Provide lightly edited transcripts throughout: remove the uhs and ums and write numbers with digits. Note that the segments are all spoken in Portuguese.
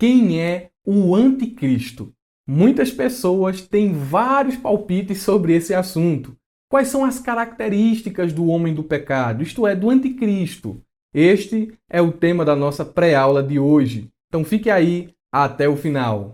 Quem é o anticristo? Muitas pessoas têm vários palpites sobre esse assunto. Quais são as características do homem do pecado, isto é, do anticristo? Este é o tema da nossa pré-aula de hoje. Então fique aí até o final.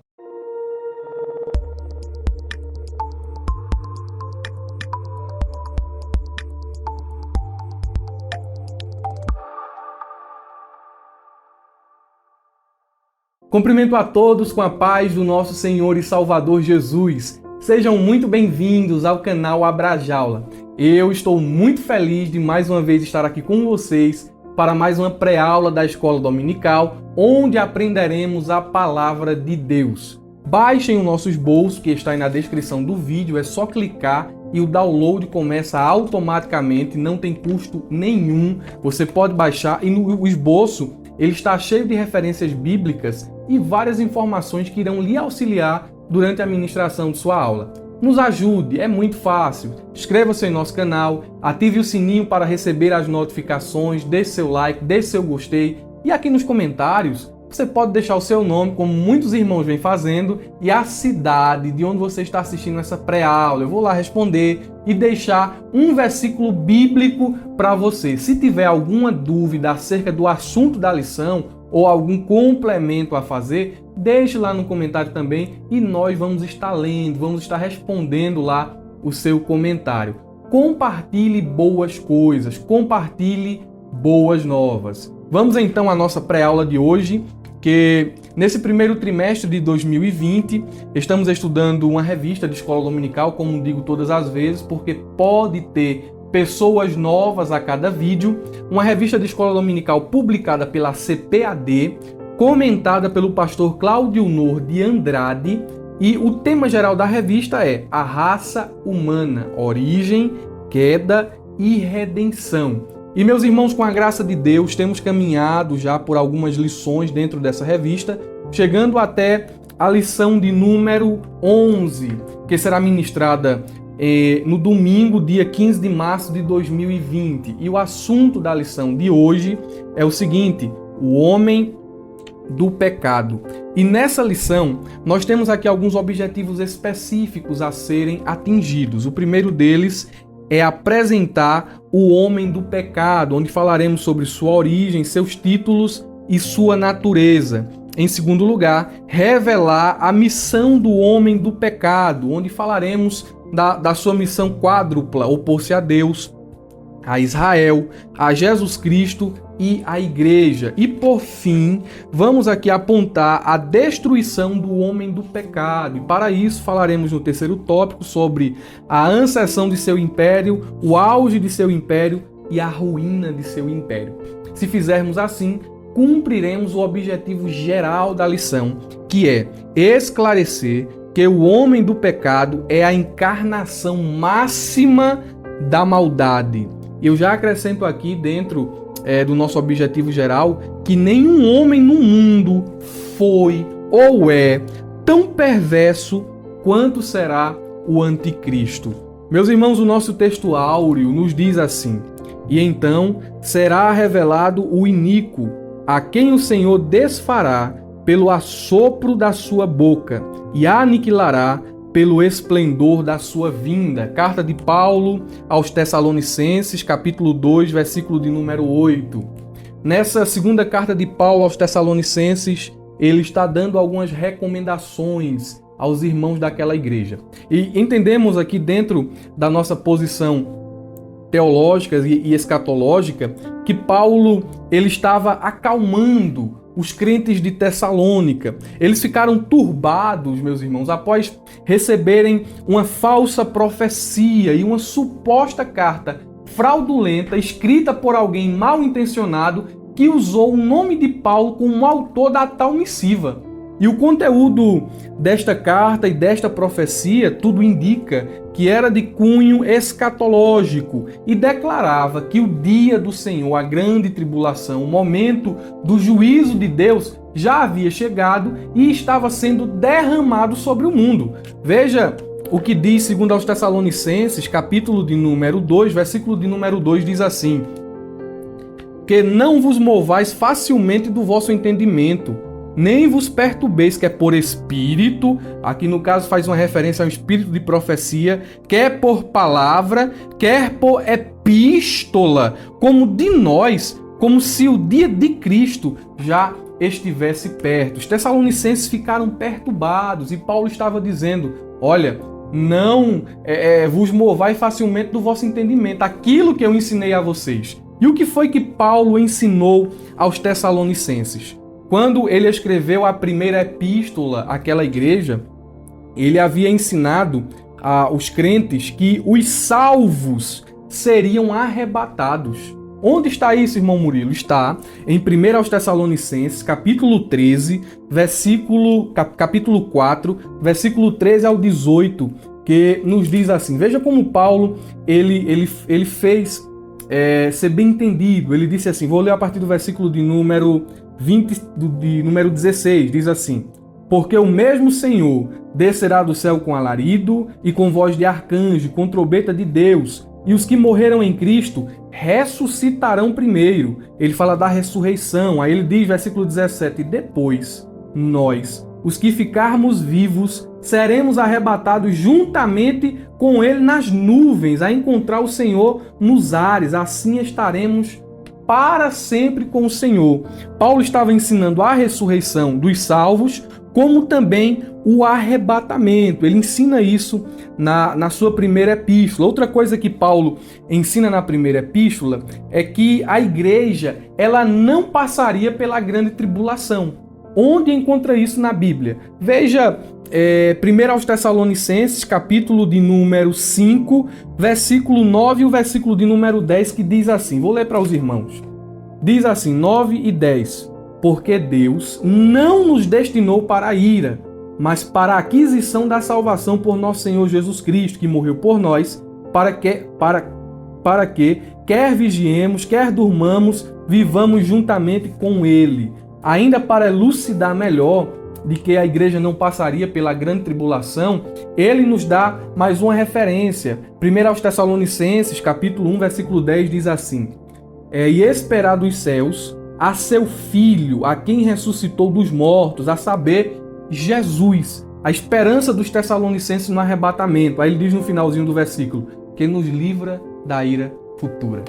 Cumprimento a todos com a paz do nosso Senhor e Salvador Jesus. Sejam muito bem-vindos ao canal Abrajaula. Eu estou muito feliz de mais uma vez estar aqui com vocês para mais uma pré-aula da Escola Dominical, onde aprenderemos a Palavra de Deus. Baixem o nosso esboço, que está aí na descrição do vídeo, é só clicar e o download começa automaticamente, não tem custo nenhum. Você pode baixar e no esboço ele está cheio de referências bíblicas e várias informações que irão lhe auxiliar durante a ministração de sua aula. Nos ajude, é muito fácil. Inscreva-se em nosso canal, ative o sininho para receber as notificações, deixe seu like, deixe seu gostei e aqui nos comentários você pode deixar o seu nome, como muitos irmãos vêm fazendo, e a cidade de onde você está assistindo essa pré-aula. Eu vou lá responder e deixar um versículo bíblico para você. Se tiver alguma dúvida acerca do assunto da lição ou algum complemento a fazer, deixe lá no comentário também e nós vamos estar lendo, vamos estar respondendo lá o seu comentário. Compartilhe boas coisas, compartilhe boas novas. Vamos então à nossa pré-aula de hoje, que nesse primeiro trimestre de 2020 estamos estudando uma revista de escola dominical, como digo todas as vezes, porque pode ter pessoas novas a cada vídeo. Uma revista de escola dominical publicada pela CPAD, comentada pelo pastor Cláudio Nor de Andrade, e o tema geral da revista é a raça humana, origem, queda e redenção. E meus irmãos, com a graça de Deus, temos caminhado já por algumas lições dentro dessa revista, chegando até a lição de número 11, que será ministrada no domingo, dia 15 de março de 2020. E o assunto da lição de hoje é o seguinte: o homem do pecado. E nessa lição, nós temos aqui alguns objetivos específicos a serem atingidos. O primeiro deles é apresentar o homem do pecado, onde falaremos sobre sua origem, seus títulos e sua natureza. Em segundo lugar, revelar a missão do homem do pecado, onde falaremos da sua missão quádrupla: opor-se a Deus, a Israel, a Jesus Cristo e a Igreja. E por fim, vamos aqui apontar a destruição do homem do pecado. E para isso falaremos no terceiro tópico sobre a ascensão de seu império, o auge de seu império e a ruína de seu império. Se fizermos assim, cumpriremos o objetivo geral da lição, que é esclarecer que o homem do pecado é a encarnação máxima da maldade. Eu já acrescento aqui dentro do nosso objetivo geral que nenhum homem no mundo foi ou é tão perverso quanto será o anticristo. Meus irmãos, o nosso texto áureo nos diz assim: e então será revelado o iníquo, a quem o Senhor desfará pelo assopro da sua boca e aniquilará pelo esplendor da sua vinda. Carta de Paulo aos Tessalonicenses, capítulo 2, versículo de número 8. Nessa segunda carta de Paulo aos Tessalonicenses, ele está dando algumas recomendações aos irmãos daquela igreja. E entendemos aqui, dentro da nossa posição teológica e escatológica, que Paulo ele estava acalmando os crentes de Tessalônica. Eles ficaram turbados, meus irmãos, após receberem uma falsa profecia e uma suposta carta fraudulenta escrita por alguém mal intencionado que usou o nome de Paulo como autor da tal missiva. E o conteúdo desta carta e desta profecia, tudo indica que era de cunho escatológico e declarava que o dia do Senhor, a grande tribulação, o momento do juízo de Deus já havia chegado e estava sendo derramado sobre o mundo. Veja o que diz segundo aos Tessalonicenses, capítulo de número 2, versículo de número 2, diz assim: que não vos movais facilmente do vosso entendimento, nem vos perturbeis, que é por espírito, aqui no caso faz uma referência ao espírito de profecia, quer por palavra, quer por epístola, como de nós, como se o dia de Cristo já estivesse perto. Os tessalonicenses ficaram perturbados e Paulo estava dizendo, olha, não vos movai facilmente do vosso entendimento, aquilo que eu ensinei a vocês. E o que foi que Paulo ensinou aos tessalonicenses? Quando ele escreveu a primeira epístola àquela igreja, ele havia ensinado aos crentes que os salvos seriam arrebatados. Onde está isso, irmão Murilo? Está em 1 aos Tessalonicenses, capítulo 13, capítulo 4, versículo 13 ao 18, que nos diz assim, veja como Paulo ele fez ser bem entendido. Ele disse assim, vou ler a partir do versículo de número 20, de número 16, diz assim, porque o mesmo Senhor descerá do céu com alarido e com voz de arcanjo, com trombeta de Deus, e os que morreram em Cristo ressuscitarão primeiro. Ele fala da ressurreição. Aí ele diz, versículo 17, depois nós, os que ficarmos vivos, seremos arrebatados juntamente com ele nas nuvens, a encontrar o Senhor nos ares. Assim estaremos para sempre com o Senhor. Paulo estava ensinando a ressurreição dos salvos, como também o arrebatamento. Ele ensina isso na sua primeira epístola. Outra coisa que Paulo ensina na primeira epístola é que a igreja ela não passaria pela grande tribulação. Onde encontra isso na Bíblia? Veja 1 aos Tessalonicenses, capítulo de número 5, versículo 9 e o versículo de número 10, que diz assim, vou ler para os irmãos. Diz assim, 9 e 10, porque Deus não nos destinou para a ira, mas para a aquisição da salvação por nosso Senhor Jesus Cristo, que morreu por nós, para que, quer vigiemos, quer durmamos, vivamos juntamente com Ele. Ainda para elucidar melhor de que a igreja não passaria pela grande tribulação, ele nos dá mais uma referência. 1 aos Tessalonicenses, capítulo 1, versículo 10, diz assim, e esperar dos céus a seu Filho, a quem ressuscitou dos mortos, a saber, Jesus, a esperança dos Tessalonicenses no arrebatamento. Aí ele diz no finalzinho do versículo, que nos livra da ira futura.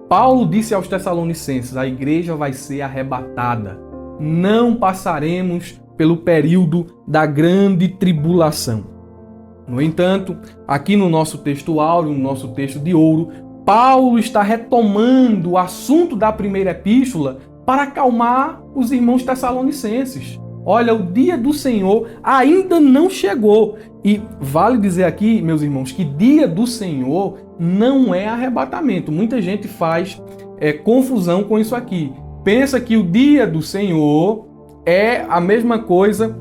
Paulo disse aos Tessalonicenses, a igreja vai ser arrebatada. Não passaremos pelo período da grande tribulação. No entanto, aqui no nosso texto áureo, no nosso texto de ouro, Paulo está retomando o assunto da primeira epístola para acalmar os irmãos tessalonicenses. Olha, o dia do Senhor ainda não chegou. E vale dizer aqui, meus irmãos, que dia do Senhor não é arrebatamento. Muita gente faz confusão com isso aqui. Pensa que o dia do Senhor é a mesma coisa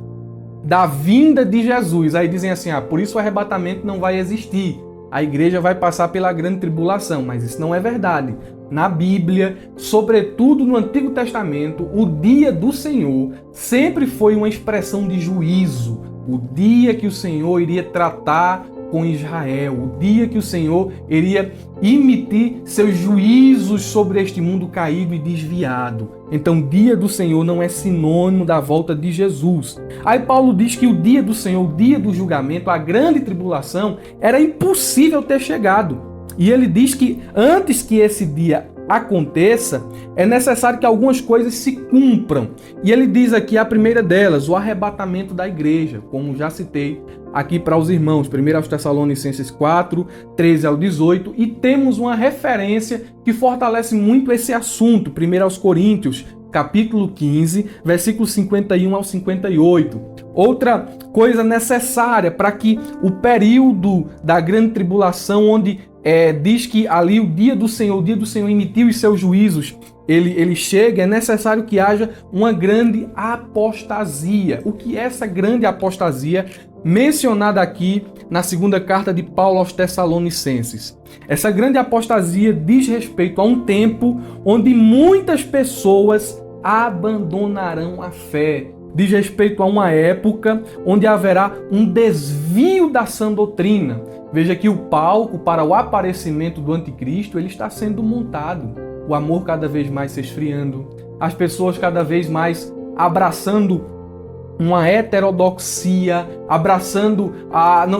da vinda de Jesus. Aí dizem assim, por isso o arrebatamento não vai existir. A igreja vai passar pela grande tribulação, mas isso não é verdade. Na Bíblia, sobretudo no Antigo Testamento, o dia do Senhor sempre foi uma expressão de juízo. O dia que o Senhor iria tratar com Israel, o dia que o Senhor iria emitir seus juízos sobre este mundo caído e desviado. Então, o dia do Senhor não é sinônimo da volta de Jesus. Aí Paulo diz que o dia do Senhor, o dia do julgamento, a grande tribulação, era impossível ter chegado. E ele diz que antes que esse dia aconteça, é necessário que algumas coisas se cumpram. E ele diz aqui a primeira delas, o arrebatamento da igreja, como já citei aqui para os irmãos, 1 aos Tessalonicenses 4, 13 ao 18, e temos uma referência que fortalece muito esse assunto, 1 aos Coríntios, capítulo 15, versículos 51 ao 58. Outra coisa necessária para que o período da grande tribulação, onde diz que ali o dia do Senhor emitiu os seus juízos, ele chega, é necessário que haja uma grande apostasia. O que é essa grande apostasia mencionada aqui na segunda carta de Paulo aos Tessalonicenses? Essa grande apostasia diz respeito a um tempo onde muitas pessoas abandonarão a fé. Diz respeito a uma época onde haverá um desvio da sã doutrina. Veja que o palco para o aparecimento do anticristo ele está sendo montado. O amor cada vez mais se esfriando, as pessoas cada vez mais abraçando uma heterodoxia, abraçando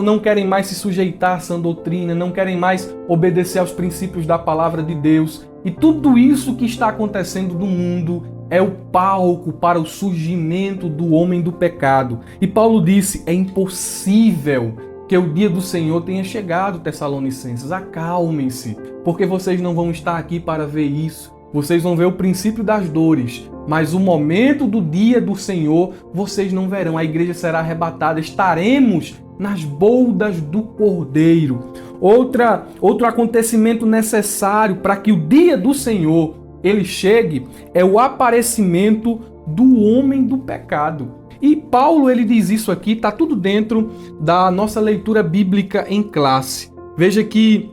não querem mais se sujeitar à sã doutrina, não querem mais obedecer aos princípios da palavra de Deus. E tudo isso que está acontecendo no mundo é o palco para o surgimento do homem do pecado. E Paulo disse, é impossível que o dia do Senhor tenha chegado, Tessalonicenses. Acalmem-se, porque vocês não vão estar aqui para ver isso. Vocês vão ver o princípio das dores, mas o momento do dia do Senhor vocês não verão. A igreja será arrebatada, estaremos nas boldas do Cordeiro. Outro acontecimento necessário para que o dia do Senhor ele chegue é o aparecimento do homem do pecado. E Paulo ele diz isso aqui, está tudo dentro da nossa leitura bíblica em classe. Veja que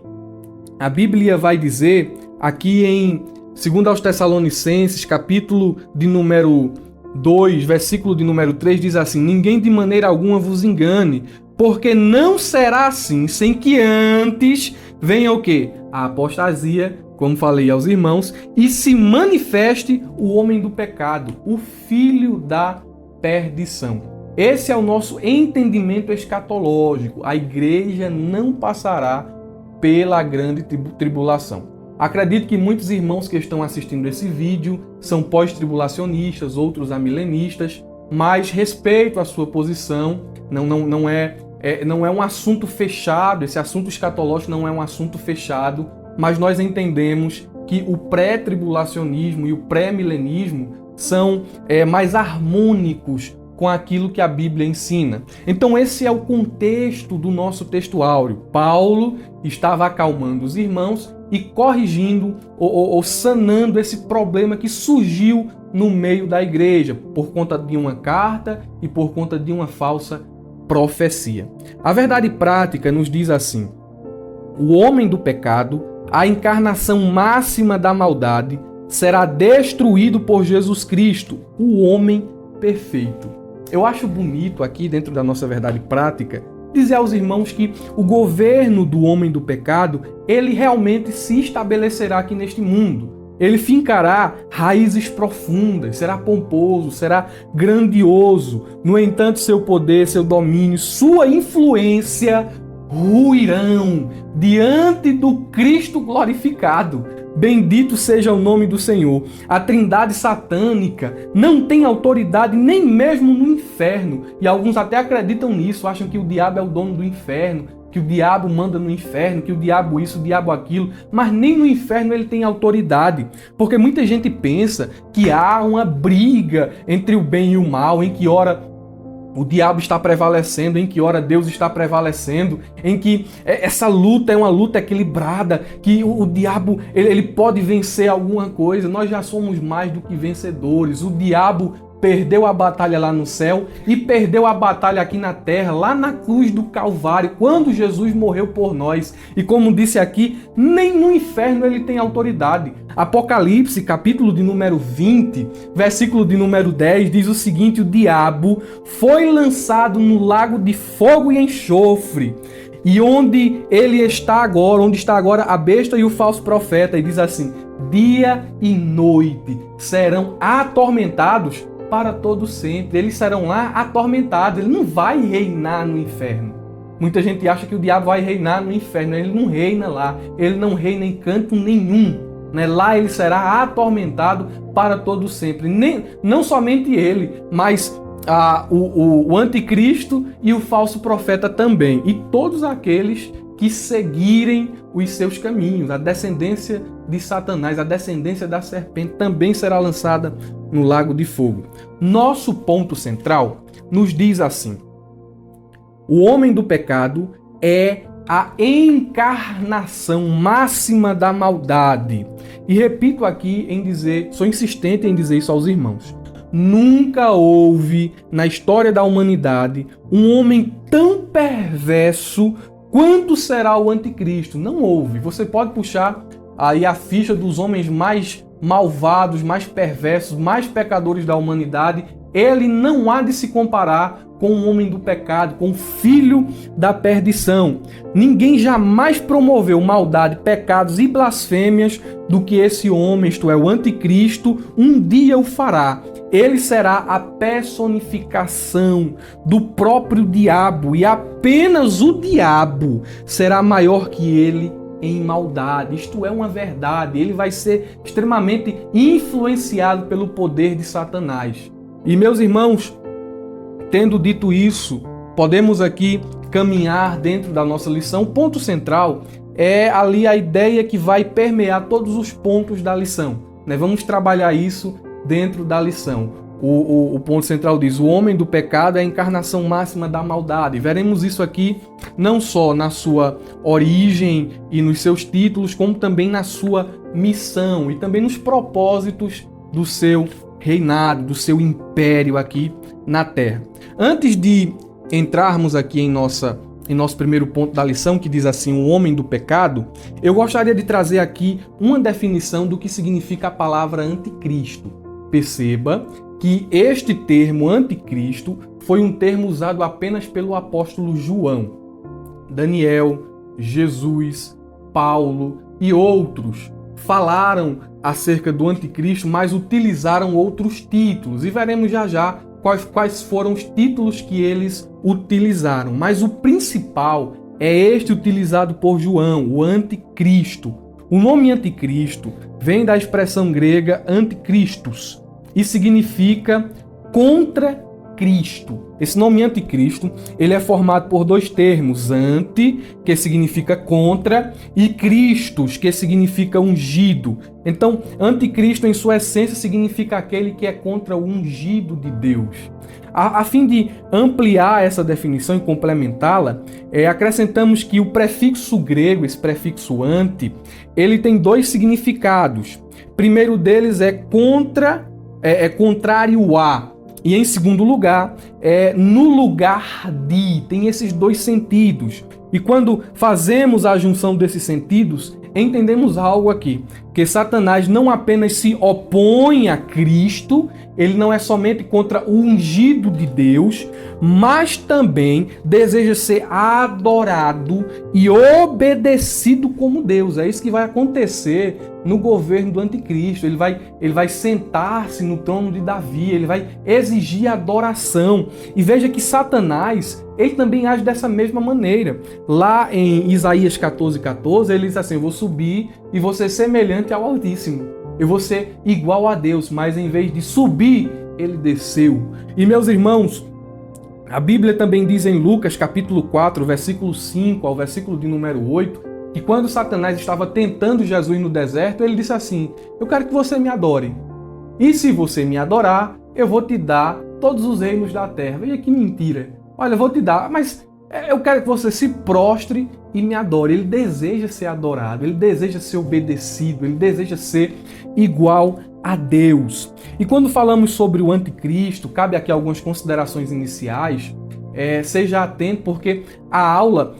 a Bíblia vai dizer aqui em 2 aos Tessalonicenses, capítulo de número 2, versículo de número 3, diz assim: ninguém de maneira alguma vos engane, porque não será assim, sem que antes venha o quê? A apostasia, como falei aos irmãos, e se manifeste o homem do pecado, o filho da perdição. Esse é o nosso entendimento escatológico. A igreja não passará pela grande tribulação. Acredito que muitos irmãos que estão assistindo esse vídeo são pós-tribulacionistas, outros amilenistas, mas respeito a sua posição, não é um assunto fechado, esse assunto escatológico não é um assunto fechado, mas nós entendemos que o pré-tribulacionismo e o pré-milenismo são mais harmônicos com aquilo que a Bíblia ensina. Então esse é o contexto do nosso texto áureo. Paulo estava acalmando os irmãos e corrigindo ou sanando esse problema que surgiu no meio da igreja por conta de uma carta e por conta de uma falsa profecia. A verdade prática nos diz assim: o homem do pecado, a encarnação máxima da maldade, será destruído por Jesus Cristo, o homem perfeito. Eu acho bonito aqui, dentro da nossa verdade prática, dizer aos irmãos que o governo do homem do pecado, ele realmente se estabelecerá aqui neste mundo. Ele fincará raízes profundas, será pomposo, será grandioso. No entanto, seu poder, seu domínio, sua influência ruirão diante do Cristo glorificado. Bendito seja o nome do Senhor. A trindade satânica não tem autoridade nem mesmo no inferno. E alguns até acreditam nisso, acham que o diabo é o dono do inferno, que o diabo manda no inferno, que o diabo isso, o diabo aquilo. Mas nem no inferno ele tem autoridade. Porque muita gente pensa que há uma briga entre o bem e o mal, em que ora o diabo está prevalecendo, em que hora Deus está prevalecendo, em que essa luta é uma luta equilibrada, que o diabo ele pode vencer alguma coisa. Nós já somos mais do que vencedores. O diabo perdeu a batalha lá no céu e perdeu a batalha aqui na terra, lá na cruz do Calvário, quando Jesus morreu por nós. E como disse aqui, nem no inferno ele tem autoridade. Apocalipse, capítulo de número 20, versículo de número 10, diz o seguinte: o diabo foi lançado no lago de fogo e enxofre, e onde está agora a besta e o falso profeta. E diz assim: dia e noite serão atormentados para todo sempre. Eles serão lá atormentados. Ele não vai reinar no inferno. Muita gente acha que o diabo vai reinar no inferno. Ele não reina lá. Ele não reina em canto nenhum. Lá ele será atormentado para todo sempre. Não somente ele, mas o anticristo e o falso profeta também. E todos aqueles que seguirem os seus caminhos. A descendência de Satanás, a descendência da serpente também será lançada no lago de fogo. Nosso ponto central nos diz assim: o homem do pecado é a encarnação máxima da maldade. E repito aqui sou insistente em dizer isso aos irmãos. Nunca houve na história da humanidade um homem tão perverso quanto será o anticristo. Não houve. Você pode puxar aí a ficha dos homens mais malvados, mais perversos, mais pecadores da humanidade. ele não há de se comparar com o homem do pecado, com o filho da perdição. Ninguém jamais promoveu maldade, pecados e blasfêmias do que esse homem, isto é, o anticristo, um dia o fará. Ele será a personificação do próprio diabo e apenas o diabo será maior que ele em maldade. Isto é uma verdade. Ele vai ser extremamente influenciado pelo poder de Satanás. E meus irmãos, tendo dito isso, podemos aqui caminhar dentro da nossa lição. O ponto central é ali a ideia que vai permear todos os pontos da lição, né? Vamos trabalhar isso dentro da lição. O ponto central diz: o homem do pecado é a encarnação máxima da maldade. Veremos isso aqui não só na sua origem e nos seus títulos, como também na sua missão e também nos propósitos do seu reinado, do seu império aqui na Terra. Antes de entrarmos aqui em nosso primeiro ponto da lição, que diz assim, o homem do pecado, eu gostaria de trazer aqui uma definição do que significa a palavra anticristo. Perceba que este termo anticristo foi um termo usado apenas pelo apóstolo João. Daniel, Jesus, Paulo e outros falaram acerca do anticristo, mas utilizaram outros títulos. E veremos já já quais foram os títulos que eles utilizaram. Mas o principal é este utilizado por João, o anticristo. O nome anticristo vem da expressão grega antikristos e significa contra Cristo. Esse nome anticristo, ele é formado por dois termos: anti, que significa contra, e Christus, que significa ungido. Então, anticristo em sua essência significa aquele que é contra o ungido de Deus. A fim de ampliar essa definição e complementá-la, acrescentamos que o prefixo grego, esse prefixo anti, ele tem dois significados. O primeiro deles é contrário a. E em segundo lugar, no lugar de. Tem esses dois sentidos. E quando fazemos a junção desses sentidos, entendemos algo aqui. Que Satanás não apenas se opõe a Cristo, ele não é somente contra o ungido de Deus, mas também deseja ser adorado e obedecido como Deus. É isso que vai acontecer no governo do anticristo. Ele vai sentar-se no trono de Davi, ele vai exigir adoração. E veja que Satanás, ele também age dessa mesma maneira. Lá em Isaías 14:14, ele diz assim: eu vou subir e vou ser semelhante ao Altíssimo. Eu vou ser igual a Deus, mas em vez de subir, ele desceu. E meus irmãos, a Bíblia também diz em Lucas capítulo 4, versículo 5 ao versículo de número 8, que quando Satanás estava tentando Jesus no deserto, ele disse assim: eu quero que você me adore. E se você me adorar, eu vou te dar todos os reinos da terra. Veja que mentira. Olha, eu vou te dar, mas eu quero que você se prostre e me adore. Ele deseja ser adorado, ele deseja ser obedecido, ele deseja ser igual a Deus. E quando falamos sobre o anticristo, cabe aqui algumas considerações iniciais. Seja atento, porque a aula,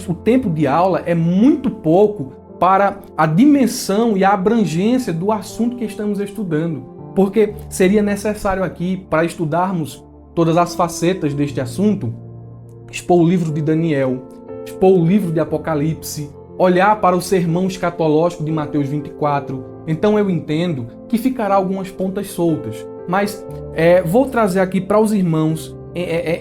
o tempo de aula é muito pouco para a dimensão e a abrangência do assunto que estamos estudando. Porque seria necessário aqui, para estudarmos todas as facetas deste assunto, expor o livro de Daniel, expor o livro de Apocalipse, olhar para o sermão escatológico de Mateus 24. Então eu entendo que ficará algumas pontas soltas, mas vou trazer aqui para os irmãos,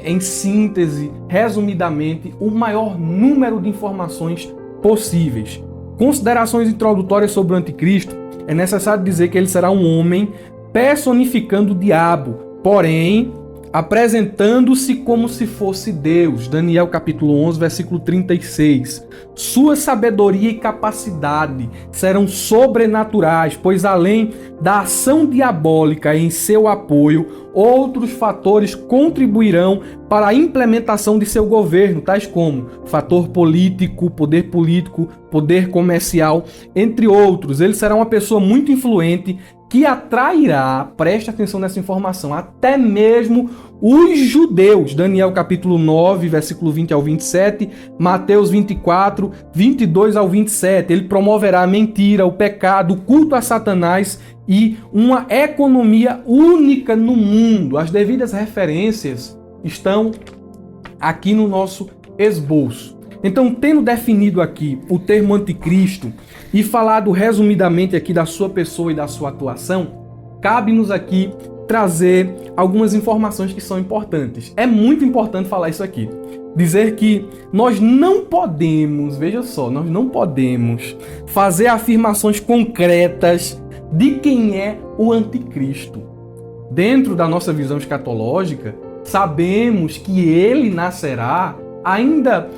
em síntese, resumidamente, o maior número de informações possíveis. Considerações introdutórias sobre o anticristo. É necessário dizer que ele será um homem personificando o diabo, porém apresentando-se como se fosse Deus. Daniel capítulo 11, versículo 36. Sua sabedoria e capacidade serão sobrenaturais, pois além da ação diabólica em seu apoio, outros fatores contribuirão para a implementação de seu governo, tais como fator político, poder comercial, entre outros. Ele será uma pessoa muito influente, que atrairá, preste atenção nessa informação, até mesmo os judeus. Daniel capítulo 9, versículo 20 ao 27, Mateus 24, 22 ao 27. Ele promoverá a mentira, o pecado, o culto a Satanás e uma economia única no mundo. As devidas referências estão aqui no nosso esboço. Então, tendo definido aqui o termo anticristo e falado resumidamente aqui da sua pessoa e da sua atuação, cabe-nos aqui trazer algumas informações que são importantes. É muito importante falar isso aqui. Dizer que nós não podemos, veja só, nós não podemos fazer afirmações concretas de quem é o anticristo. Dentro da nossa visão escatológica, sabemos que ele nascerá ainda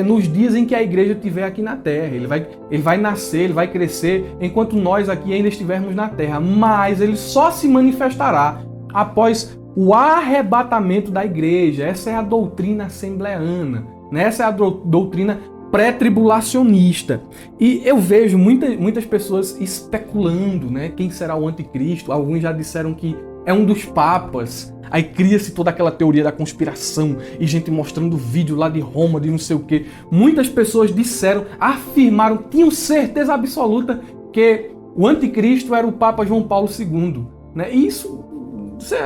nos dias em que a igreja estiver aqui na terra. Ele vai nascer, ele vai crescer enquanto nós aqui ainda estivermos na terra. Mas ele só se manifestará após o arrebatamento da igreja. Essa é a doutrina assembleana, né? Essa é a doutrina pré-tribulacionista. E eu vejo muitas pessoas especulando, né? Quem será o anticristo? Alguns já disseram que é um dos papas. Aí cria-se toda aquela teoria da conspiração e gente mostrando vídeo lá de Roma, de não sei o quê. Muitas pessoas disseram, afirmaram, tinham certeza absoluta que o anticristo era o Papa João Paulo II. Né? E isso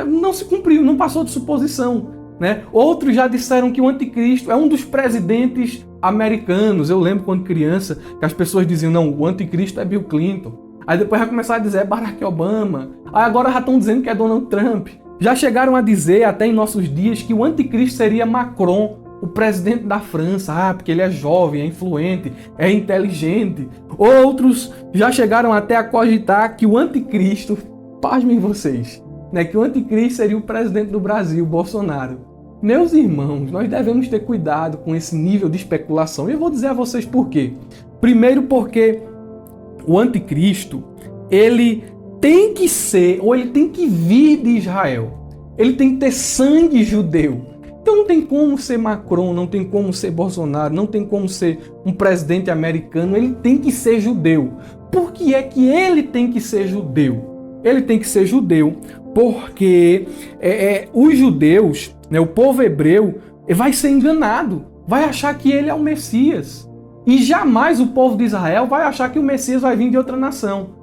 não se cumpriu, não passou de suposição. Né? Outros já disseram que o anticristo é um dos presidentes americanos. Eu lembro quando criança que as pessoas diziam, não, o anticristo é Bill Clinton. Aí depois já começaram a dizer é Barack Obama. Aí agora já estão dizendo que é Donald Trump. Já chegaram a dizer, até em nossos dias, que o anticristo seria Macron, o presidente da França. Porque ele é jovem, é influente, é inteligente. Outros já chegaram até a cogitar que o anticristo, pasmem vocês, né, que o anticristo seria o presidente do Brasil, Bolsonaro. Meus irmãos, nós devemos ter cuidado com esse nível de especulação. E eu vou dizer a vocês por quê. Primeiro porque o anticristo, ele tem que ser, ou ele tem que vir de Israel. Ele tem que ter sangue judeu. Então não tem como ser Macron, não tem como ser Bolsonaro, não tem como ser um presidente americano. Ele tem que ser judeu. Por que é que ele tem que ser judeu? Ele tem que ser judeu porque os judeus, né, o povo hebreu, vai ser enganado. Vai achar que ele é o Messias. E jamais o povo de Israel vai achar que o Messias vai vir de outra nação.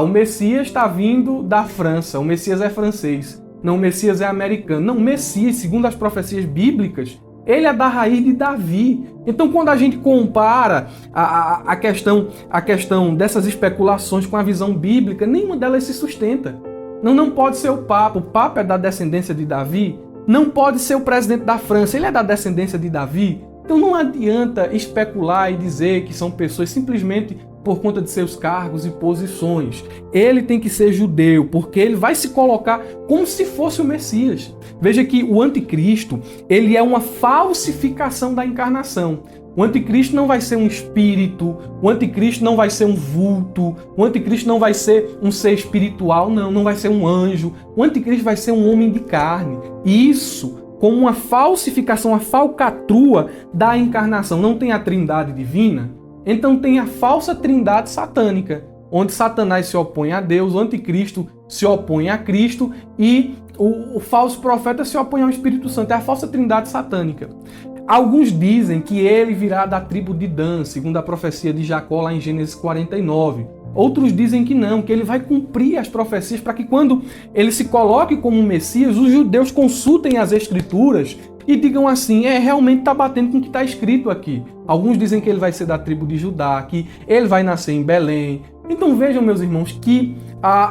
O Messias está vindo da França, o Messias é francês. Não, o Messias é americano. Não, o Messias, segundo as profecias bíblicas, ele é da raiz de Davi. Então, quando a gente compara a questão dessas especulações com a visão bíblica, nenhuma delas se sustenta. Não pode ser o Papa é da descendência de Davi. Não pode ser o presidente da França, ele é da descendência de Davi. Então não adianta especular e dizer que são pessoas simplesmente por conta de seus cargos e posições. Ele tem que ser judeu, porque ele vai se colocar como se fosse o Messias. Veja que o anticristo, ele é uma falsificação da encarnação. O anticristo não vai ser um espírito, o anticristo não vai ser um vulto, o anticristo não vai ser um ser espiritual, não vai ser um anjo. O anticristo vai ser um homem de carne. E isso como uma falsificação, uma falcatrua da encarnação. Não tem a trindade divina? Então tem a falsa trindade satânica, onde Satanás se opõe a Deus, o anticristo se opõe a Cristo e o falso profeta se opõe ao Espírito Santo. É a falsa trindade satânica. Alguns dizem que ele virá da tribo de Dan, segundo a profecia de Jacó lá em Gênesis 49. Outros dizem que não, que ele vai cumprir as profecias para que quando ele se coloque como Messias, os judeus consultem as Escrituras e digam assim, realmente está batendo com o que está escrito aqui. Alguns dizem que ele vai ser da tribo de Judá, que ele vai nascer em Belém. Então vejam, meus irmãos, que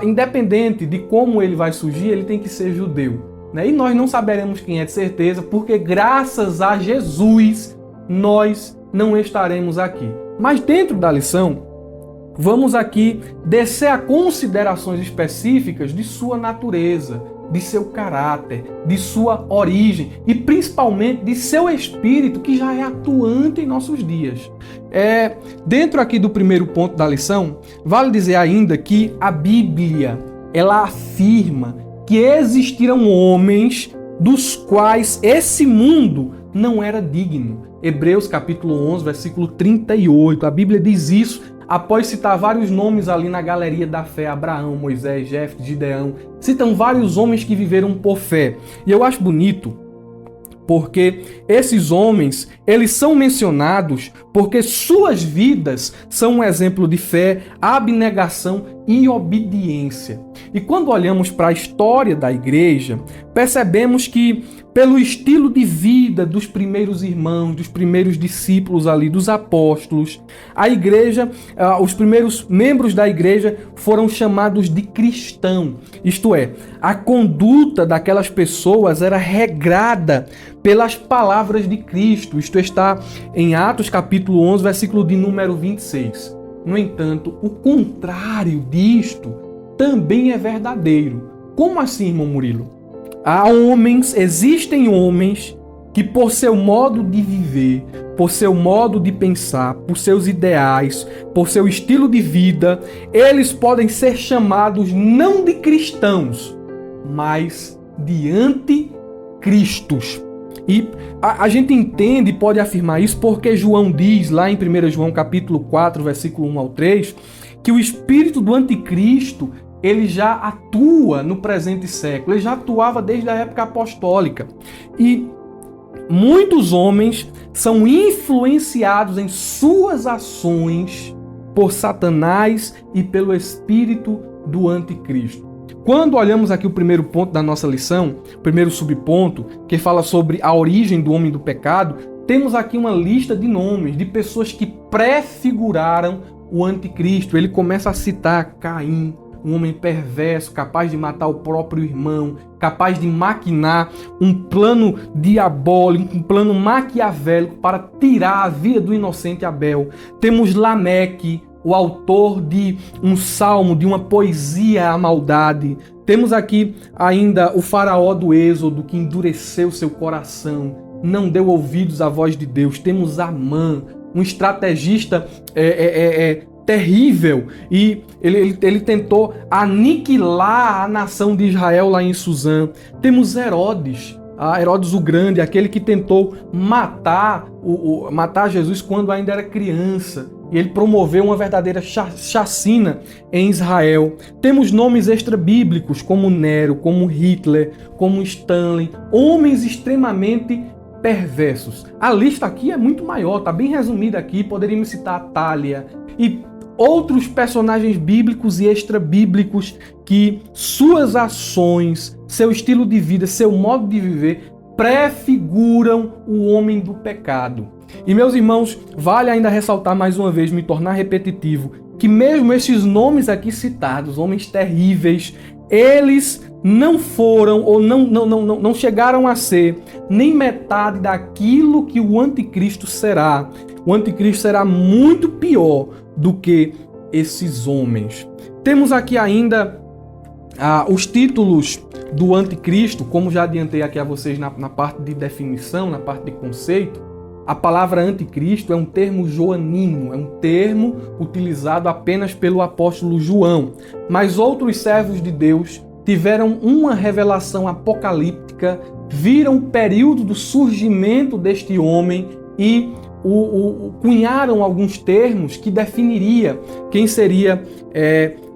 independente de como ele vai surgir, ele tem que ser judeu. Né? E nós não saberemos quem é de certeza, porque graças a Jesus nós não estaremos aqui. Mas dentro da lição, vamos aqui descer a considerações específicas de sua natureza, de seu caráter, de sua origem e principalmente de seu espírito que já é atuante em nossos dias. Dentro aqui do primeiro ponto da lição, vale dizer ainda que a Bíblia, ela afirma que existiram homens dos quais esse mundo não era digno. Hebreus capítulo 11, versículo 38, a Bíblia diz isso após citar vários nomes ali na galeria da fé, Abraão, Moisés, Jefté, Gideão, citam vários homens que viveram por fé. E eu acho bonito porque esses homens, eles são mencionados porque suas vidas são um exemplo de fé, abnegação e obediência. E quando olhamos para a história da igreja, percebemos que pelo estilo de vida dos primeiros irmãos, dos primeiros discípulos ali, dos apóstolos, a igreja, os primeiros membros da igreja foram chamados de cristão. Isto é, a conduta daquelas pessoas era regrada pelas palavras de Cristo. Isto está em Atos capítulo 11, versículo de número 26. No entanto, o contrário disto também é verdadeiro. Como assim, irmão Murilo? Existem homens que por seu modo de viver, por seu modo de pensar, por seus ideais, por seu estilo de vida, eles podem ser chamados não de cristãos, mas de anticristos. E a gente entende e pode afirmar isso porque João diz lá em 1 João capítulo 4, versículo 1 ao 3, que o espírito do anticristo ele já atua no presente século, ele já atuava desde a época apostólica. E muitos homens são influenciados em suas ações por Satanás e pelo espírito do anticristo. Quando olhamos aqui o primeiro ponto da nossa lição, o primeiro subponto, que fala sobre a origem do homem do pecado, temos aqui uma lista de nomes, de pessoas que prefiguraram o anticristo. Ele começa a citar Caim, um homem perverso, capaz de matar o próprio irmão, capaz de maquinar um plano diabólico, um plano maquiavélico para tirar a vida do inocente Abel. Temos Lameque, o autor de um salmo, de uma poesia à maldade. Temos aqui ainda o faraó do Êxodo, que endureceu seu coração, não deu ouvidos à voz de Deus. Temos Amã, um estrategista terrível, e ele tentou aniquilar a nação de Israel lá em Suzã. Temos Herodes, Herodes o Grande, aquele que tentou matar Jesus quando ainda era criança, e ele promoveu uma verdadeira chacina em Israel. Temos nomes extra-bíblicos como Nero, como Hitler, como Stalin, homens extremamente perversos. A lista aqui é muito maior, está bem resumida aqui, poderíamos citar Thália e outros personagens bíblicos e extra-bíblicos que suas ações, seu estilo de vida, seu modo de viver prefiguram o homem do pecado. E meus irmãos, vale ainda ressaltar mais uma vez, me tornar repetitivo, que mesmo esses nomes aqui citados, homens terríveis, eles não foram ou não chegaram a ser nem metade daquilo que o anticristo será. O anticristo será muito pior do que esses homens. Temos aqui ainda os títulos do anticristo, como já adiantei aqui a vocês na parte de definição, na parte de conceito. A palavra anticristo é um termo joanino, é um termo utilizado apenas pelo apóstolo João. Mas outros servos de Deus tiveram uma revelação apocalíptica, viram o período do surgimento deste homem e cunharam alguns termos que definiria quem seria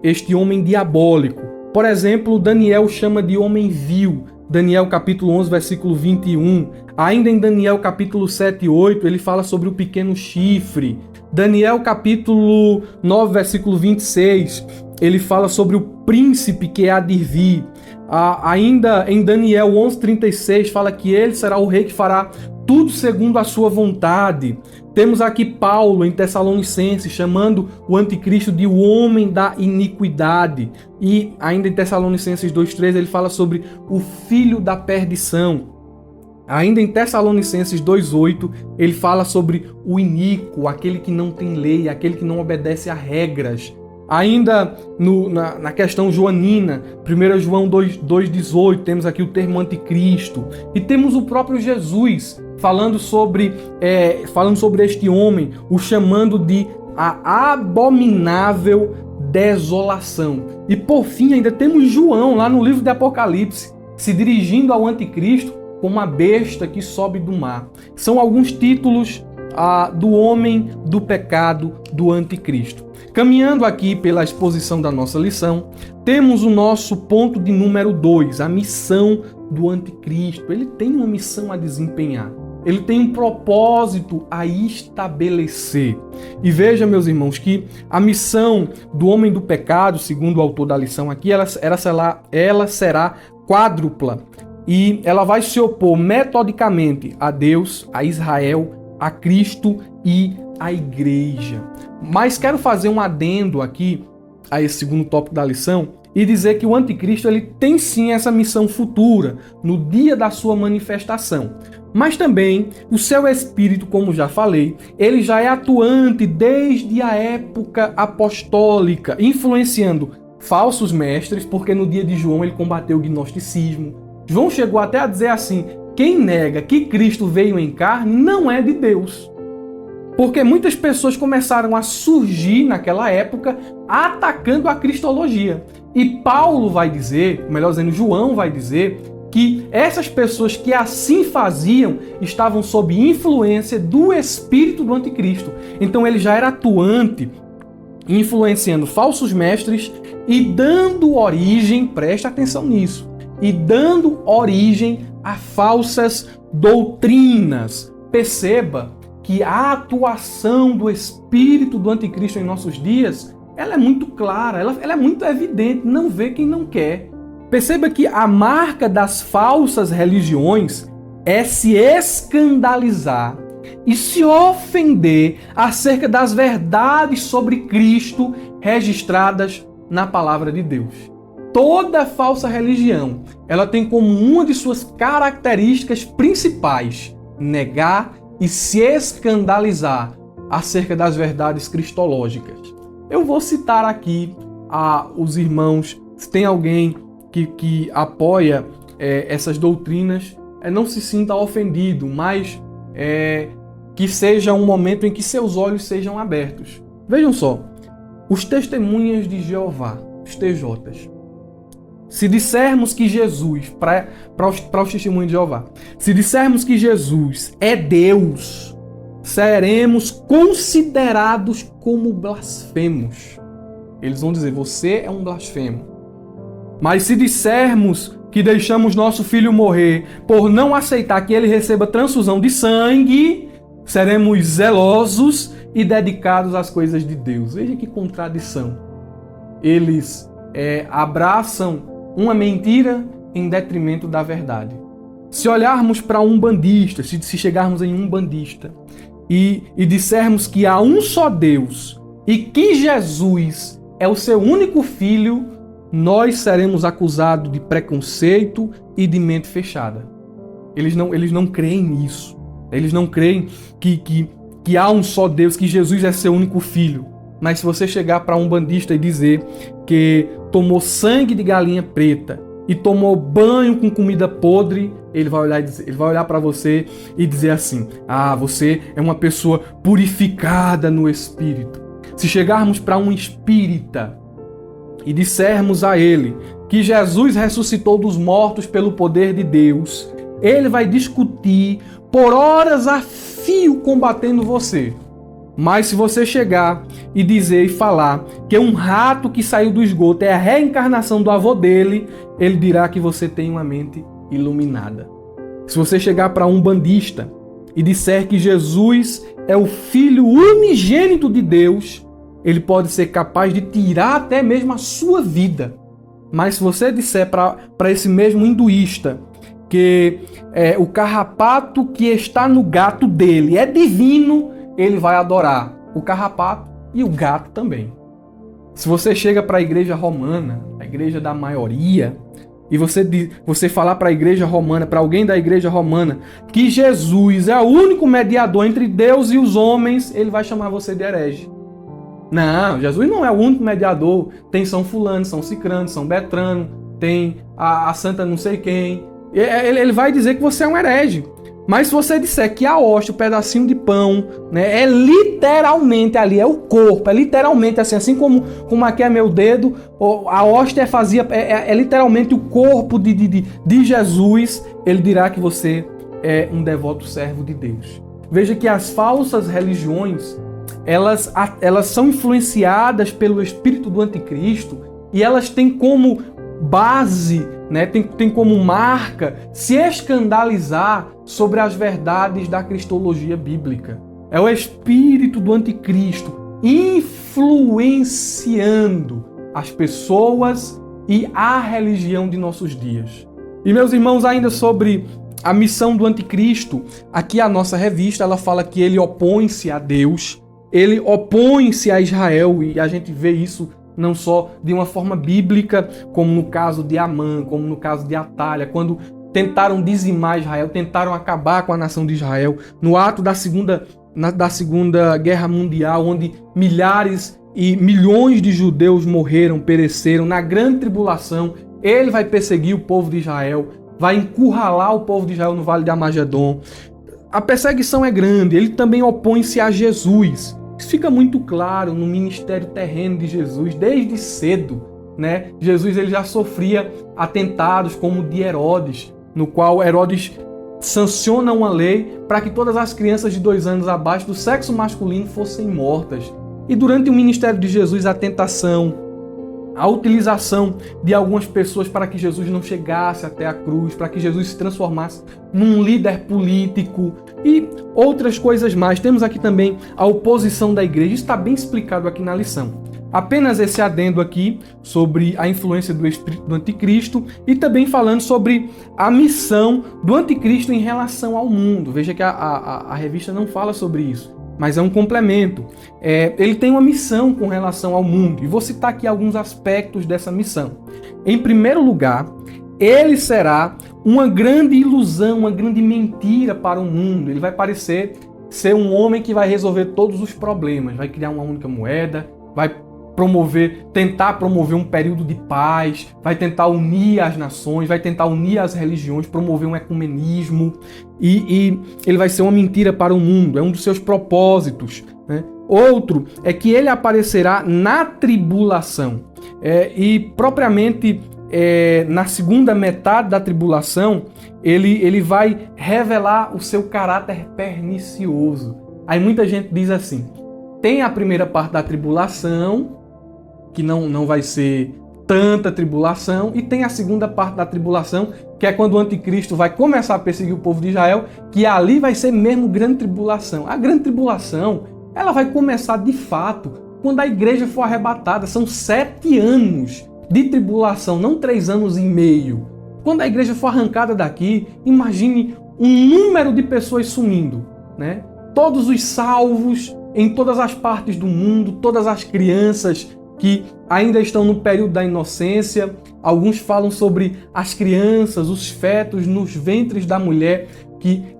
este homem diabólico. Por exemplo, Daniel chama de homem vil. Daniel capítulo 11, versículo 21. Ainda em Daniel capítulo 7 e 8, ele fala sobre o pequeno chifre. Daniel capítulo 9, versículo 26, ele fala sobre o príncipe que há de vir. Ainda em Daniel 11:36, fala que ele será o rei que fará tudo segundo a sua vontade. Temos aqui Paulo em Tessalonicenses chamando o anticristo de o homem da iniquidade. E ainda em Tessalonicenses 2:13 ele fala sobre o filho da perdição. Ainda em Tessalonicenses 2:8 ele fala sobre o iníquo, aquele que não tem lei, aquele que não obedece a regras. Ainda na questão joanina, 1 João 2:18, temos aqui o termo anticristo. E temos o próprio Jesus falando sobre este homem, o chamando de a abominável desolação. E por fim ainda temos João lá no livro de Apocalipse, se dirigindo ao anticristo como a besta que sobe do mar. São alguns títulos do homem do pecado, do anticristo. Caminhando aqui pela exposição da nossa lição, temos o nosso ponto de número 2, a missão do anticristo. Ele tem uma missão a desempenhar. Ele tem um propósito a estabelecer. E veja, meus irmãos, que a missão do homem do pecado, segundo o autor da lição aqui, ela será quádrupla. E ela vai se opor metodicamente a Deus, a Israel, a Cristo e à igreja. Mas quero fazer um adendo aqui a esse segundo tópico da lição e dizer que o anticristo ele tem sim essa missão futura, no dia da sua manifestação. Mas também o seu espírito, como já falei, ele já é atuante desde a época apostólica, influenciando falsos mestres, porque no dia de João ele combateu o gnosticismo. João chegou até a dizer assim: quem nega que Cristo veio em carne não é de Deus. Porque muitas pessoas começaram a surgir naquela época atacando a cristologia. E Paulo vai dizer, melhor dizendo, João vai dizer, que essas pessoas que assim faziam estavam sob influência do espírito do anticristo. Então ele já era atuante, influenciando falsos mestres e dando origem, presta atenção nisso, e dando origem a falsas doutrinas. Perceba que a atuação do espírito do anticristo em nossos dias, ela é muito clara, ela é muito evidente, não vê quem não quer. Perceba que a marca das falsas religiões é se escandalizar e se ofender acerca das verdades sobre Cristo registradas na palavra de Deus. Toda falsa religião, ela tem como uma de suas características principais negar e se escandalizar acerca das verdades cristológicas. Eu vou citar aqui os irmãos, se tem alguém que apoia essas doutrinas, não se sinta ofendido, mas que seja um momento em que seus olhos sejam abertos. Vejam só, os testemunhas de Jeová, os TJs. Se dissermos que Jesus, para os testemunhos de Jeová, se dissermos que Jesus é Deus, seremos considerados como blasfemos. Eles vão dizer, você é um blasfemo. Mas se dissermos que deixamos nosso filho morrer por não aceitar que ele receba transfusão de sangue, seremos zelosos e dedicados às coisas de Deus. Veja que contradição. Eles abraçam uma mentira em detrimento da verdade. Se olharmos para um umbandista, se chegarmos em um umbandista e dissermos que há um só Deus e que Jesus é o seu único filho, nós seremos acusados de preconceito e de mente fechada. Eles não creem nisso. Eles não creem que há um só Deus, que Jesus é seu único filho. Mas se você chegar para um bandista e dizer que tomou sangue de galinha preta e tomou banho com comida podre, ele vai olhar para você e dizer assim: você é uma pessoa purificada no espírito. Se chegarmos para um espírita e dissermos a ele que Jesus ressuscitou dos mortos pelo poder de Deus, ele vai discutir por horas a fio combatendo você. Mas se você chegar e dizer e falar que um rato que saiu do esgoto é a reencarnação do avô dele, ele dirá que você tem uma mente iluminada. Se você chegar para um bandista e disser que Jesus é o Filho unigênito de Deus, ele pode ser capaz de tirar até mesmo a sua vida. Mas se você disser para esse mesmo hinduísta que o carrapato que está no gato dele é divino, ele vai adorar o carrapato e o gato também. Se você chega para a igreja romana, a igreja da maioria, e você falar para a igreja romana, para alguém da igreja romana, que Jesus é o único mediador entre Deus e os homens, ele vai chamar você de herege. Não, Jesus não é o único mediador. Tem São Fulano, São Cicrano, São Betrano, tem a Santa não sei quem. Ele vai dizer que você é um herege. Mas se você disser que a hóstia, o pedacinho de pão, né, é literalmente ali, é o corpo, é literalmente assim como aqui é meu dedo, a hóstia é literalmente o corpo de Jesus, ele dirá que você é um devoto servo de Deus. Veja que as falsas religiões, elas são influenciadas pelo espírito do anticristo e elas têm como base, né, tem como marca se escandalizar sobre as verdades da cristologia bíblica. É o espírito do anticristo influenciando as pessoas e a religião de nossos dias. E meus irmãos, ainda sobre a missão do anticristo, aqui a nossa revista, ela fala que ele opõe-se a Deus, ele opõe-se a Israel, e a gente vê isso não só de uma forma bíblica, como no caso de Amã, como no caso de Atalha, quando tentaram dizimar Israel, tentaram acabar com a nação de Israel, no ato da Segunda Guerra Mundial, onde milhares e milhões de judeus morreram, pereceram, na grande tribulação, ele vai perseguir o povo de Israel, vai encurralar o povo de Israel no Vale de Armagedon. A perseguição é grande, ele também opõe-se a Jesus. Isso fica muito claro no ministério terreno de Jesus, desde cedo, né? Jesus ele já sofria atentados como o de Herodes, no qual Herodes sanciona uma lei para que todas as crianças de 2 anos abaixo do sexo masculino fossem mortas. E durante o ministério de Jesus, a tentação, a utilização de algumas pessoas para que Jesus não chegasse até a cruz, para que Jesus se transformasse num líder político e outras coisas mais. Temos aqui também a oposição da igreja, isso está bem explicado aqui na lição. Apenas esse adendo aqui sobre a influência do espírito do anticristo e também falando sobre a missão do anticristo em relação ao mundo. Veja que a revista não fala sobre isso, mas é um complemento. Ele tem uma missão com relação ao mundo, e vou citar aqui alguns aspectos dessa missão. Em primeiro lugar, ele será uma grande ilusão, uma grande mentira para o mundo. Ele vai parecer ser um homem que vai resolver todos os problemas, vai criar uma única moeda, vai tentar promover um período de paz, vai tentar unir as nações, vai tentar unir as religiões, promover um ecumenismo, e ele vai ser uma mentira para o mundo, é um dos seus propósitos, né? Outro é que ele aparecerá na tribulação, e propriamente na segunda metade da tribulação, ele vai revelar o seu caráter pernicioso. Aí muita gente diz assim, tem a primeira parte da tribulação, que não vai ser tanta tribulação, e tem a segunda parte da tribulação, que é quando o anticristo vai começar a perseguir o povo de Israel, que ali vai ser mesmo grande tribulação. A grande tribulação, ela vai começar de fato quando a igreja for arrebatada. São 7 anos de tribulação, não 3 anos e meio. Quando a igreja for arrancada daqui, imagine um número de pessoas sumindo, né? Todos os salvos em todas as partes do mundo, todas as crianças que ainda estão no período da inocência. Alguns falam sobre as crianças, os fetos nos ventres da mulher,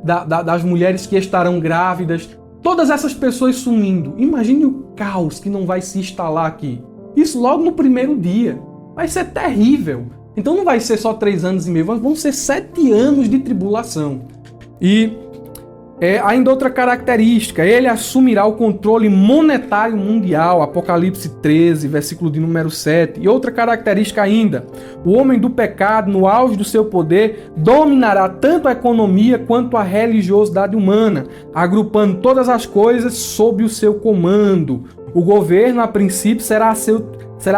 das mulheres que estarão grávidas. Todas essas pessoas sumindo. Imagine o caos que não vai se instalar aqui. Isso logo no primeiro dia. Vai ser terrível. Então não vai ser só 3 anos e meio, vão ser 7 anos de tribulação. E ainda outra característica, ele assumirá o controle monetário mundial, Apocalipse 13, versículo de número 7. E outra característica ainda, o homem do pecado, no auge do seu poder, dominará tanto a economia quanto a religiosidade humana, agrupando todas as coisas sob o seu comando. O governo, a princípio, será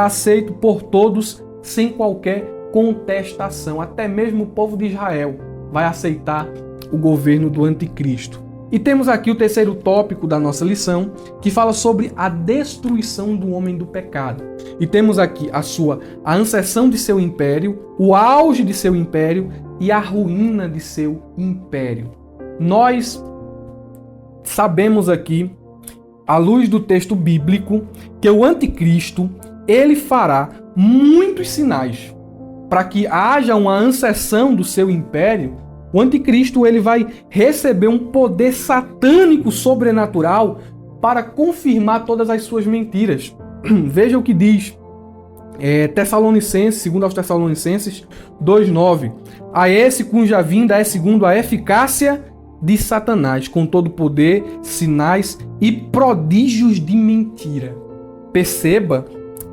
aceito por todos sem qualquer contestação. Até mesmo o povo de Israel vai aceitar o governo do anticristo. E temos aqui o terceiro tópico da nossa lição, que fala sobre a destruição do homem do pecado. E temos aqui a ascensão de seu império, o auge de seu império e a ruína de seu império. Nós sabemos aqui, à luz do texto bíblico, que o anticristo, ele fará muitos sinais para que haja uma ascensão do seu império. O anticristo ele vai receber um poder satânico sobrenatural para confirmar todas as suas mentiras. Veja o que diz Tessalonicenses, segundo aos Tessalonicenses 2:9. A esse cuja vinda é segundo a eficácia de Satanás, com todo poder, sinais e prodígios de mentira. Perceba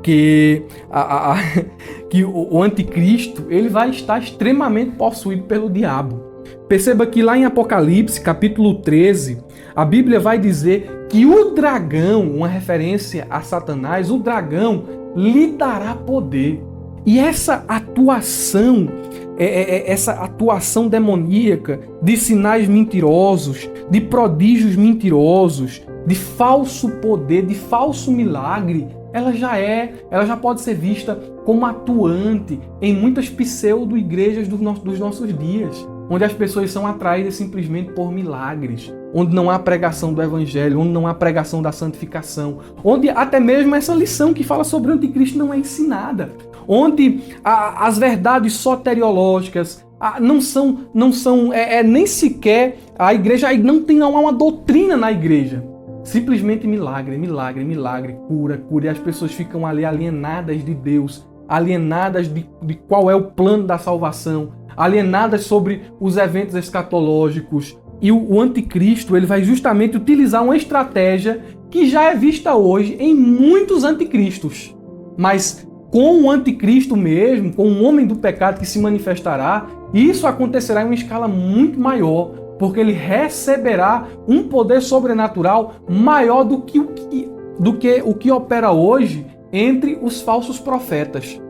que o anticristo ele vai estar extremamente possuído pelo diabo. Perceba que lá em Apocalipse, capítulo 13, a Bíblia vai dizer que o dragão, uma referência a Satanás, o dragão lhe dará poder. E essa atuação demoníaca de sinais mentirosos, de prodígios mentirosos, de falso poder, de falso milagre, ela já pode ser vista como atuante em muitas pseudo-igrejas dos nossos dias, onde as pessoas são atraídas simplesmente por milagres, onde não há pregação do evangelho, onde não há pregação da santificação, onde até mesmo essa lição que fala sobre o anticristo não é ensinada, onde as verdades soteriológicas não são nem sequer a igreja, não há uma doutrina na igreja. Simplesmente milagre, milagre, milagre, cura, cura. E as pessoas ficam ali alienadas de Deus, alienadas de qual é o plano da salvação, alienadas sobre os eventos escatológicos. E o anticristo, ele vai justamente utilizar uma estratégia que já é vista hoje em muitos anticristos. Mas com o anticristo mesmo, com o homem do pecado que se manifestará, isso acontecerá em uma escala muito maior, porque ele receberá um poder sobrenatural maior do que o que opera hoje entre os falsos profetas.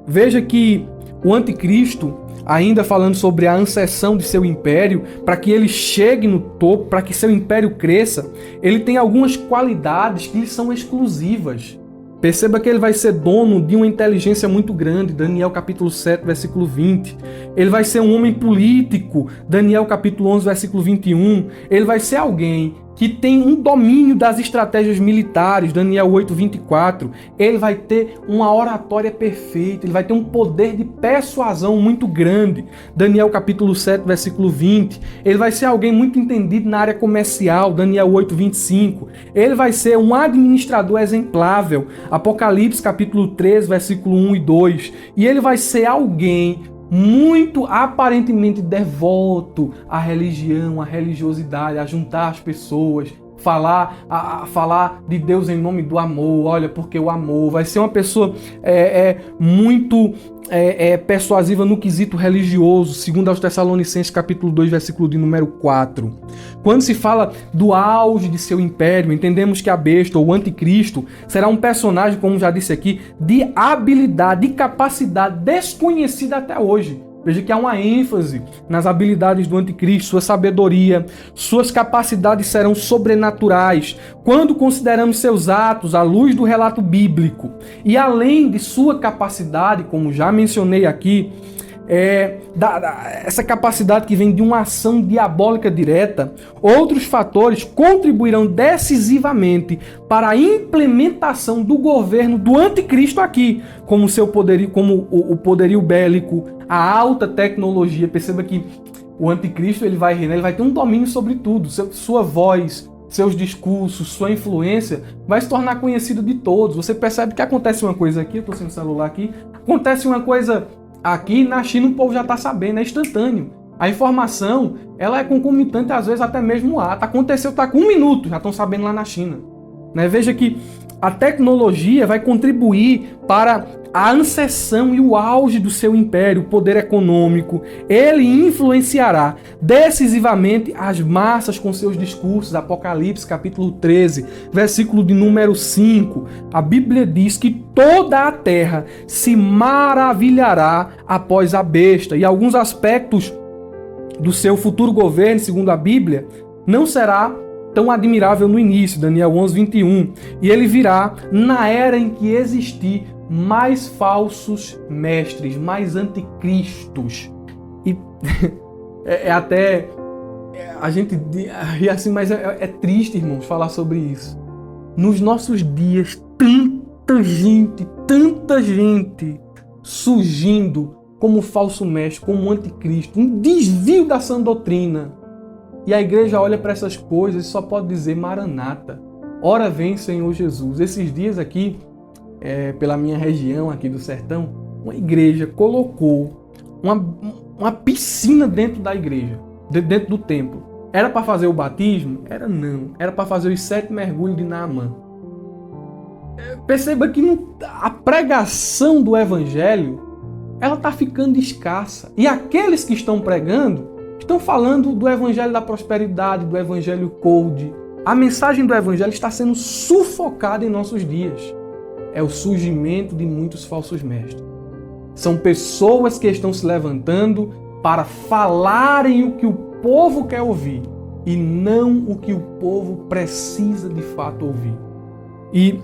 Veja que o anticristo, ainda falando sobre a ascensão de seu império, para que ele chegue no topo, para que seu império cresça, ele tem algumas qualidades que lhe são exclusivas. Perceba que ele vai ser dono de uma inteligência muito grande, Daniel capítulo 7, versículo 20. Ele vai ser um homem político, Daniel capítulo 11, versículo 21. Ele vai ser alguém que tem um domínio das estratégias militares, Daniel 8, 24. Ele vai ter uma oratória perfeita, ele vai ter um poder de persuasão muito grande, Daniel capítulo 7, versículo 20. Ele vai ser alguém muito entendido na área comercial, Daniel 8, 25. Ele vai ser um administrador exemplável, Apocalipse capítulo 13, versículo 1 e 2. E ele vai ser alguém muito aparentemente devoto à religião, à religiosidade, a juntar as pessoas, falar de Deus em nome do amor. Olha, porque o amor vai ser uma pessoa muito persuasiva no quesito religioso, segundo aos Tessalonicenses capítulo 2, versículo de número 4. Quando se fala do auge de seu império, entendemos que a besta, ou o anticristo, será um personagem, como já disse aqui, de habilidade, de capacidade desconhecida até hoje. Veja que há uma ênfase nas habilidades do anticristo, sua sabedoria, suas capacidades serão sobrenaturais quando consideramos seus atos à luz do relato bíblico. E além de sua capacidade, como já mencionei aqui, essa capacidade que vem de uma ação diabólica direta, outros fatores contribuirão decisivamente para a implementação do governo do anticristo aqui, como o poderio bélico, a alta tecnologia. Perceba que o anticristo ele vai reinar, ele vai ter um domínio sobre tudo, sua voz, seus discursos, sua influência vai se tornar conhecida de todos. Você percebe que acontece uma coisa aqui, eu estou sem o celular aqui, acontece uma coisa aqui, na China o povo já está sabendo, é instantâneo. A informação, ela é concomitante, às vezes até mesmo lá. Aconteceu, está com 1 minuto, já estão sabendo lá na China. Veja que a tecnologia vai contribuir para a ascensão e o auge do seu império, o poder econômico. Ele influenciará decisivamente as massas com seus discursos. Apocalipse capítulo 13, versículo de número 5. A Bíblia diz que toda a terra se maravilhará após a besta. E alguns aspectos do seu futuro governo, segundo a Bíblia, não será tão admirável no início, Daniel 11, 21. E ele virá na era em que existir mais falsos mestres, mais anticristos. E a gente ri assim, mas é triste, irmãos, falar sobre isso. Nos nossos dias, tanta gente surgindo como falso mestre, como anticristo, um desvio da sã doutrina. E a igreja olha para essas coisas e só pode dizer: Maranata, ora vem Senhor Jesus. Esses dias aqui, pela minha região aqui do sertão, uma igreja colocou uma piscina dentro da igreja, dentro do templo. Era para fazer o batismo? Não. Era para fazer os 7 mergulhos de Naamã. Perceba que a pregação do evangelho, ela está ficando escassa. E aqueles que estão pregando estão falando do evangelho da prosperidade, do evangelho cold. A mensagem do evangelho está sendo sufocada em nossos dias. É o surgimento de muitos falsos mestres. São pessoas que estão se levantando para falarem o que o povo quer ouvir e não o que o povo precisa de fato ouvir. E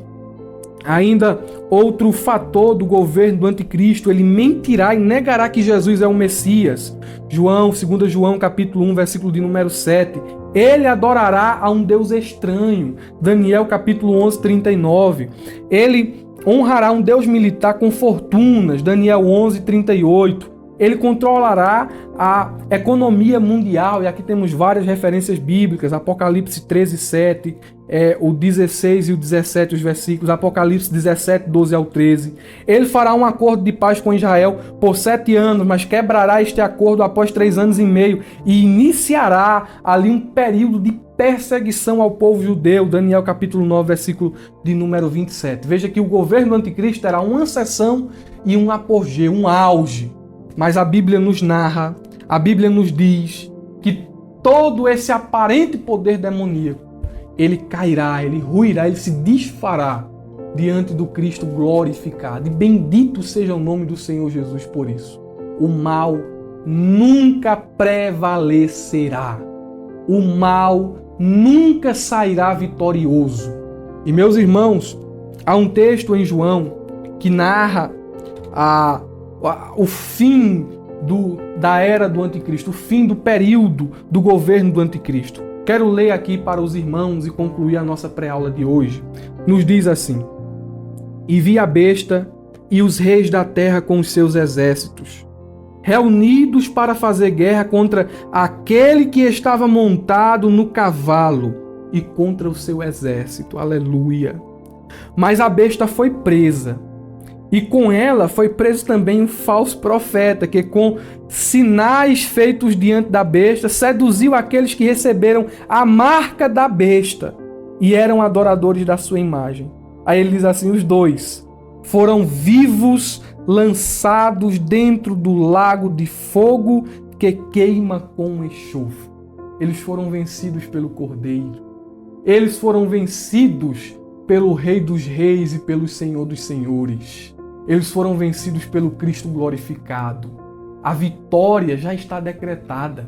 ainda outro fator do governo do anticristo, ele mentirá e negará que Jesus é o Messias. 2 João capítulo 1, versículo de número 7. Ele adorará a um Deus estranho. Daniel capítulo 11, 39. Ele honrará um Deus militar com fortunas. Daniel 11, 38. Ele controlará a economia mundial. E aqui temos várias referências bíblicas. Apocalipse 13, 7. O 16 e o 17, os versículos. Apocalipse 17, 12 ao 13. Ele fará um acordo de paz com Israel por 7 anos, mas quebrará este acordo após 3 anos e meio e iniciará ali um período de perseguição ao povo judeu. Daniel capítulo 9, versículo de número 27. Veja que o governo do anticristo terá uma ascensão e um apogeu, um auge. Mas a Bíblia nos narra, a Bíblia nos diz que todo esse aparente poder demoníaco, ele cairá, ele ruirá, ele se desfará diante do Cristo glorificado. E bendito seja o nome do Senhor Jesus por isso. O mal nunca prevalecerá. O mal nunca sairá vitorioso. E meus irmãos, há um texto em João que narra o fim da era do anticristo, o fim do período do governo do anticristo. Quero ler aqui para os irmãos e concluir a nossa pré-aula de hoje. Nos diz assim: E vi a besta e os reis da terra com os seus exércitos, reunidos para fazer guerra contra aquele que estava montado no cavalo e contra o seu exército. Aleluia! Mas a besta foi presa, e com ela foi preso também um falso profeta, que com sinais feitos diante da besta, seduziu aqueles que receberam a marca da besta e eram adoradores da sua imagem. Aí ele diz assim: os dois foram vivos, lançados dentro do lago de fogo que queima com enxofre. Eles foram vencidos pelo Cordeiro. Eles foram vencidos pelo Rei dos Reis e pelo Senhor dos Senhores. Eles foram vencidos pelo Cristo glorificado. A vitória já está decretada.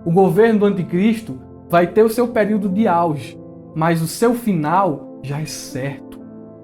O governo do anticristo vai ter o seu período de auge, mas o seu final já é certo.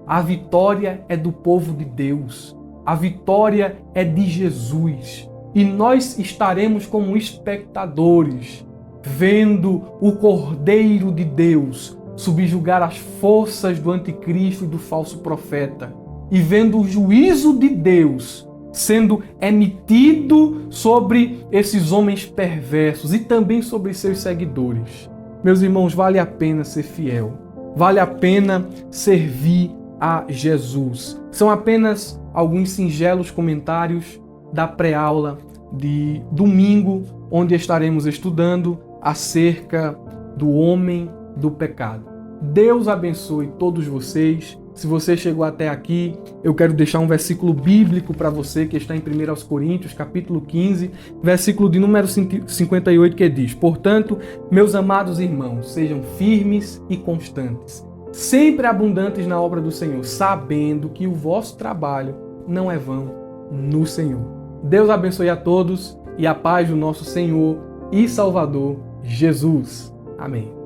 A vitória é do povo de Deus. A vitória é de Jesus. E nós estaremos como espectadores, vendo o Cordeiro de Deus subjugar as forças do anticristo e do falso profeta, e vendo o juízo de Deus sendo emitido sobre esses homens perversos e também sobre seus seguidores. Meus irmãos, vale a pena ser fiel. Vale a pena servir a Jesus. São apenas alguns singelos comentários da pré-aula de domingo, onde estaremos estudando acerca do homem do pecado. Deus abençoe todos vocês. Se você chegou até aqui, eu quero deixar um versículo bíblico para você que está em 1 Coríntios, capítulo 15, versículo de número 58, que diz: Portanto, meus amados irmãos, sejam firmes e constantes, sempre abundantes na obra do Senhor, sabendo que o vosso trabalho não é vão no Senhor. Deus abençoe a todos e a paz do nosso Senhor e Salvador Jesus. Amém.